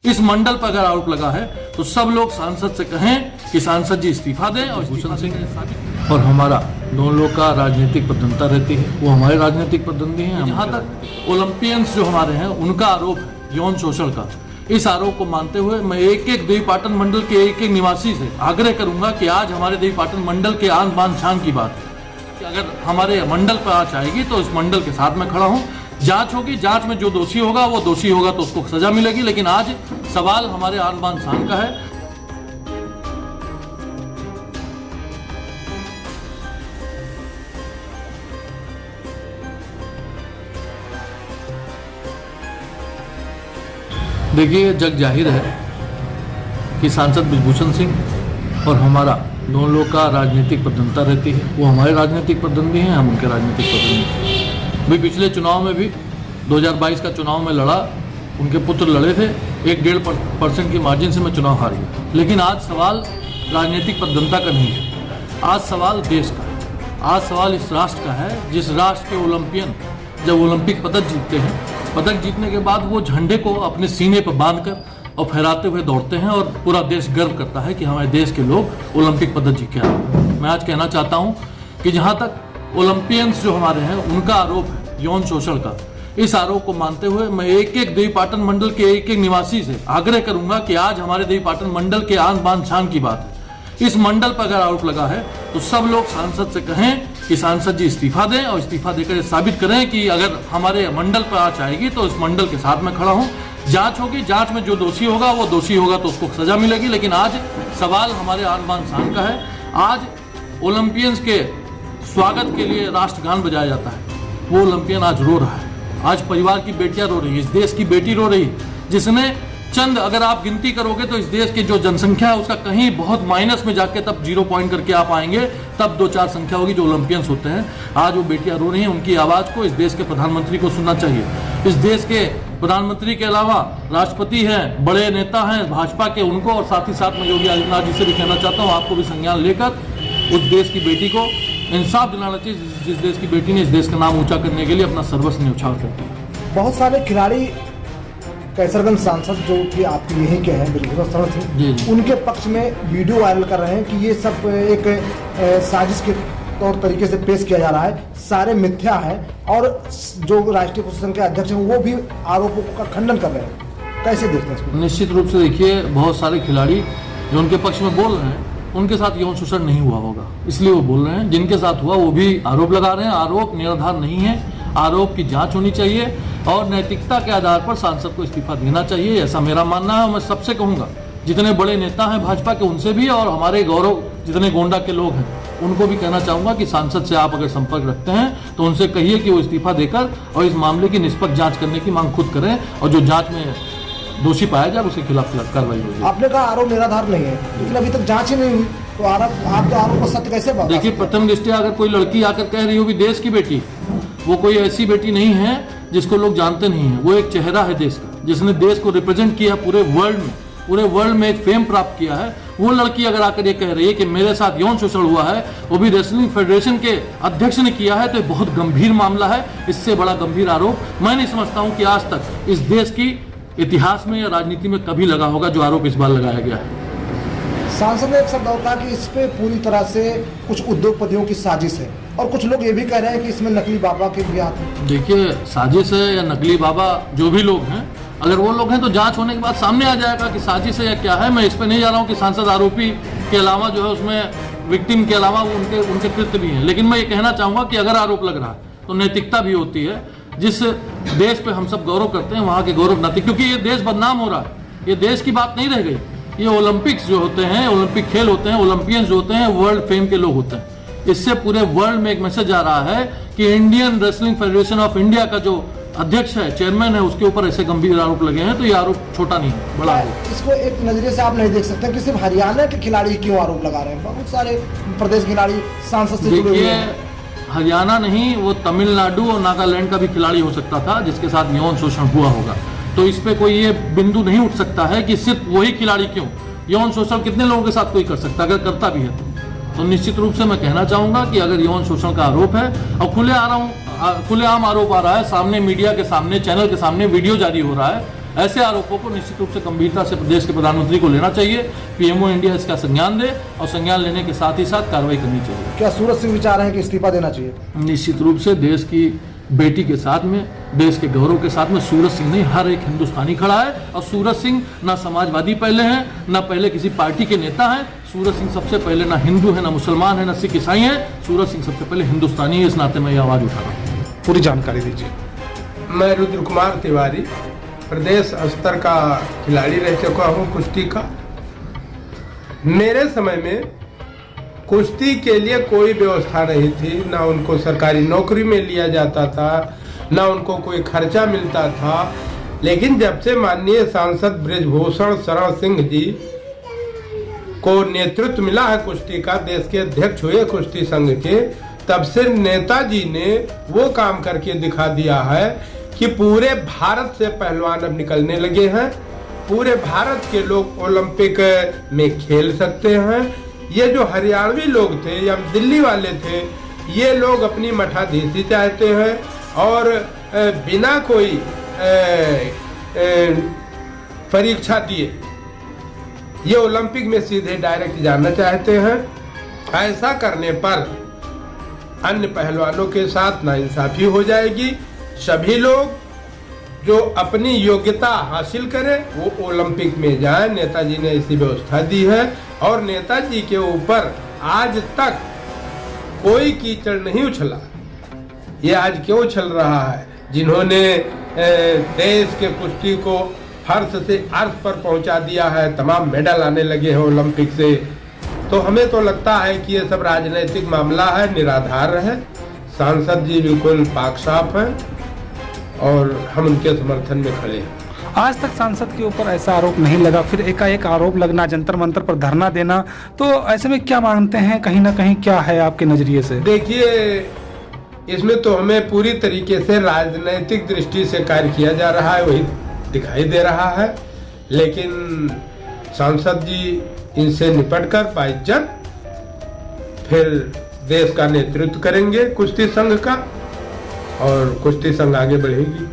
इस मंडल पर अगर आरोप लगा है तो सब लोग सांसद से कहें कि सांसद जी इस्तीफा दें और भूषण सिंह और हमारा दोनों लोग का राजनीतिक प्रतिद्वंदता रहती है, वो हमारे राजनीतिक प्रतिद्वंदी हैं। जहाँ तक ओलंपियंस जो हमारे हैं उनका आरोप है यौन शोषण का, इस आरोप को मानते हुए मैं एक एक देवीपाटन मंडल के एक एक निवासी से आग्रह करूंगा कि आज हमारे देवीपाटन मंडल के आन बान शान की बात है कि अगर हमारे मंडल पर आँच आएगी तो इस मंडल के साथ में खड़ा हूँ। जांच होगी, जांच में जो दोषी होगा वो दोषी होगा तो उसको सजा मिलेगी, लेकिन आज सवाल हमारे आन बान शान का है। देखिए, जग जाहिर है कि सांसद ब्रिजभूषण सिंह और हमारा दोनों लोग का राजनीतिक प्रतिद्वंदता रहती है, वो हमारे राजनीतिक प्रतिद्वंदी हैं, हम उनके राजनीतिक प्रतिद्वंदी। भी पिछले चुनाव में भी 2022 का चुनाव में लड़ा, उनके पुत्र लड़े थे, 1-1.5% की मार्जिन से मैं चुनाव हार गया। लेकिन आज सवाल राजनीतिक प्रतिद्वंदता का नहीं है, आज सवाल देश का है, आज सवाल इस राष्ट्र का है जिस राष्ट्र के ओलंपियन जब ओलंपिक पदक जीतते हैं, पदक जीतने के बाद वो झंडे को अपने सीने पर बांधकर और फहराते हुए दौड़ते हैं और पूरा देश गर्व करता है कि हमारे देश के लोग ओलंपिक पदक जीत के आए। मैं आज कहना चाहता हूं कि जहां तक ओलंपियंस जो हमारे हैं उनका आरोप है यौन शोषण का, इस आरोप को मानते हुए मैं एक एक देवीपाटन मंडल के एक एक निवासी से आग्रह करूंगा कि आज हमारे देवीपाटन मंडल के आन बान शान की बात है। इस मंडल पर अगर आरोप लगा है तो सब लोग सांसद से कहें कि सांसद जी इस्तीफा दें और इस्तीफा देकर साबित करें कि अगर हमारे मंडल पर आँच आएगी तो इस मंडल के साथ में खड़ा हूं। जांच होगी, जांच में जो दोषी होगा वो दोषी होगा तो उसको सजा मिलेगी, लेकिन आज सवाल हमारे आन बान शान का है। आज ओलंपियंस के स्वागत के लिए राष्ट्रगान बजाया जाता है, वो ओलंपियन आज रो रहा है, आज परिवार की बेटियां रो रही है, इस देश की बेटी रो रही है, जिसने चंद अगर आप गिनती करोगे तो इस देश की जो जनसंख्या है उसका कहीं बहुत माइनस में जाके तब 0 पॉइंट करके आप आएंगे, तब 2-4 संख्या होगी जो ओलंपियंस होते हैं। आज वो बेटियां रो रही हैं, उनकी आवाज़ को इस देश के प्रधानमंत्री को सुनना चाहिए। इस देश के प्रधानमंत्री के अलावा राष्ट्रपति हैं, बड़े नेता हैं भाजपा के, उनको और साथ ही साथ मैं योगी आदित्यनाथ जी से भी कहना चाहता हूँ आपको भी संज्ञान लेकर उस देश की बेटी को इंसाफ दिलाना चाहिए जिस देश की बेटी ने इस देश का नाम ऊंचा करने के लिए अपना सर्वस्व न्यौछावर कर दिया। बहुत सारे खिलाड़ी कैसरगंज सांसद जो कि आपके यहीं के हैं ब्रिजभूषण सिंह, उनके पक्ष में वीडियो वायरल कर रहे हैं कि ये सब एक साजिश के तौर तरीके से पेश किया जा रहा है, सारे मिथ्या है, और जो राष्ट्रीय प्रशासन के अध्यक्ष हैं वो भी आरोपों का खंडन कर रहे हैं। कैसे देखते हैं इसको? निश्चित रूप से देखिए, बहुत सारे खिलाड़ी जो उनके पक्ष में बोल रहे हैं उनके साथ यौन शोषण नहीं हुआ होगा, इसलिए वो बोल रहे हैं। जिनके साथ हुआ वो भी आरोप लगा रहे हैं, आरोप निराधार नहीं है, आरोप की जांच होनी चाहिए और नैतिकता के आधार पर सांसद को इस्तीफा देना चाहिए, ऐसा मेरा मानना है। मैं सबसे कहूंगा जितने बड़े नेता हैं भाजपा के उनसे भी, और हमारे गौरव जितने गोंडा के लोग हैं उनको भी कहना चाहूंगा कि सांसद से आप अगर संपर्क रखते हैं तो उनसे कहिए कि वो इस्तीफा देकर और इस मामले की निष्पक्ष जांच करने की मांग खुद करें, और जो जांच में दोषी पाया जाए उसके खिलाफ कार्रवाई होगी। आपने कहा आरोप निराधार नहीं है, लेकिन अभी तक जांच ही नहीं हुई, तो आप तो आरोप को सत्य कैसे बता? देखिए, प्रथम दृष्टया अगर कोई लड़की आकर कह रही हो भी देश की बेटी, वो कोई ऐसी बेटी नहीं है जिसको लोग जानते नहीं है, वो एक चेहरा है देश का, जिसने देश को रिप्रेजेंट किया पूरे वर्ल्ड में एक फेम प्राप्त किया है। वो लड़की अगर आकर ये कह रही है कि मेरे साथ यौन शोषण हुआ है, वो भी रेसलिंग फेडरेशन के अध्यक्ष ने किया है, तो ये बहुत गंभीर मामला है। इससे बड़ा गंभीर आरोप मैं नहीं समझता हूं कि आज तक इस देश की इतिहास में या राजनीति में कभी लगा होगा जो आरोप इस बार लगाया गया है। सांसद ने एक शब्द और कहा कि इस पे पूरी तरह से कुछ उद्योगपतियों की साजिश है, और कुछ लोग ये भी कह रहे हैं कि इसमें नकली बाबा के भी हाथ हैं। देखिए, साजिश है या नकली बाबा, जो भी लोग हैं, अगर वो लोग हैं तो जांच होने के बाद सामने आ जाएगा कि साजिश है या क्या है। मैं इस पर नहीं जा रहा हूँ कि सांसद आरोपी के अलावा जो है उसमें विक्टिम के अलावा वो उनके कृत्य भी हैं, लेकिन मैं ये कहना चाहूँगा कि अगर आरोप लग रहा है तो नैतिकता भी होती है। जिस देश पे हम सब गौरव करते हैं वहाँ के गौरव नैतिक, क्योंकि ये देश बदनाम हो रहा है, ये देश की बात नहीं रह गई। ये ओलंपिक्स जो होते हैं, ओलंपिक खेल होते हैं, ओलंपियंस जो होते हैं वर्ल्ड फेम के लोग होते हैं। इससे पूरे वर्ल्ड में एक मैसेज आ रहा है कि Indian wrestling federation of India का जो अध्यक्ष है, चेयरमैन है, उसके ऊपर ऐसे गंभीर आरोप लगे हैं, तो ये आरोप छोटा नहीं है, बड़ा है। इसको एक नजरिए से आप नहीं देख सकते कि सिर्फ हरियाणा के खिलाड़ी क्यों आरोप लगा रहे हैं, बहुत सारे प्रदेश खिलाड़ी सांसद से जुड़े हुए हैं। हरियाणा नहीं, वो तमिलनाडु और नागालैंड का भी खिलाड़ी हो सकता था जिसके साथ यौन शोषण हुआ होगा। तो इस पे कोई ये बिंदु नहीं उठ सकता है कि सिर्फ वही खिलाड़ी क्यों, यौन शोषण कितने लोगों के साथ कोई कर सकता, अगर करता भी है तो निश्चित रूप से मैं कहना चाहूंगा कि अगर यौन शोषण का आरोप है और खुलेआम आरोप आ रहा है, सामने मीडिया के सामने, चैनल के सामने वीडियो जारी हो रहा है, ऐसे आरोपों को निश्चित रूप से गंभीरता से प्रदेश के प्रधानमंत्री को लेना चाहिए। पीएमओ इंडिया इसका संज्ञान दे और संज्ञान लेने के साथ ही साथ कार्रवाई करनी चाहिए। क्या सूरज सिंह विचार है कि इस्तीफा देना चाहिए? निश्चित रूप से देश की बेटी के साथ में, देश के गौरव के साथ में सूरज सिंह नहीं, हर एक हिंदुस्तानी खड़ा है। और सूरज सिंह ना समाजवादी पहले हैं, ना पहले किसी पार्टी के नेता हैं। सूरज सिंह सबसे पहले ना हिंदू है, ना मुसलमान है, ना सिख ईसाई है। सूरज सिंह सबसे पहले हिंदुस्तानी है। इस नाते मैं ये आवाज उठा रहा हूँ। पूरी जानकारी दीजिए। मैं रुद्र कुमार तिवारी, प्रदेश स्तर का खिलाड़ी रह चुका हूँ कुश्ती का। मेरे समय में कुश्ती के लिए कोई व्यवस्था नहीं थी, ना उनको सरकारी नौकरी में लिया जाता था, ना उनको कोई खर्चा मिलता था। लेकिन जब से माननीय सांसद बृजभूषण शरण सिंह जी को नेतृत्व मिला है कुश्ती का, देश के अध्यक्ष हुए कुश्ती संघ के, तब से नेताजी ने वो काम करके दिखा दिया है कि पूरे भारत से पहलवान अब निकलने लगे हैं। पूरे भारत के लोग ओलंपिक में खेल सकते हैं। ये जो हरियाणवी लोग थे या दिल्ली वाले थे, ये लोग अपनी मठाधीशी चाहते हैं और बिना कोई परीक्षा दिए ये ओलंपिक में सीधे डायरेक्ट जाना चाहते हैं। ऐसा करने पर अन्य पहलवानों के साथ नाइंसाफी हो जाएगी। सभी लोग जो अपनी योग्यता हासिल करें वो ओलंपिक में जाएं। नेताजी ने ऐसी व्यवस्था दी है और नेताजी के ऊपर आज तक कोई कीचड़ नहीं उछला। ये आज क्यों उछल रहा है? जिन्होंने देश के कुश्ती को फर्श से अर्श पर पहुंचा दिया है, तमाम मेडल आने लगे हैं ओलंपिक से। तो हमें तो लगता है कि ये सब राजनीतिक मामला है, निराधार है। सांसद जी बिल्कुल पाक साफ हैं और हम उनके समर्थन में खड़े हैं। आज तक सांसद के ऊपर ऐसा आरोप नहीं लगा, फिर एकाएक आरोप लगना, जंतर मंतर पर धरना देना, तो ऐसे में क्या मानते हैं, कहीं ना कहीं क्या है आपके नजरिए से? देखिए, इसमें तो हमें पूरी तरीके से राजनीतिक दृष्टि से कार्य किया जा रहा है, वही दिखाई दे रहा है। लेकिन सांसद जी इनसे निपटकर बाइज्जत फिर देश का नेतृत्व करेंगे कुश्ती संघ का, और कुश्ती संघ आगे बढ़ेगी।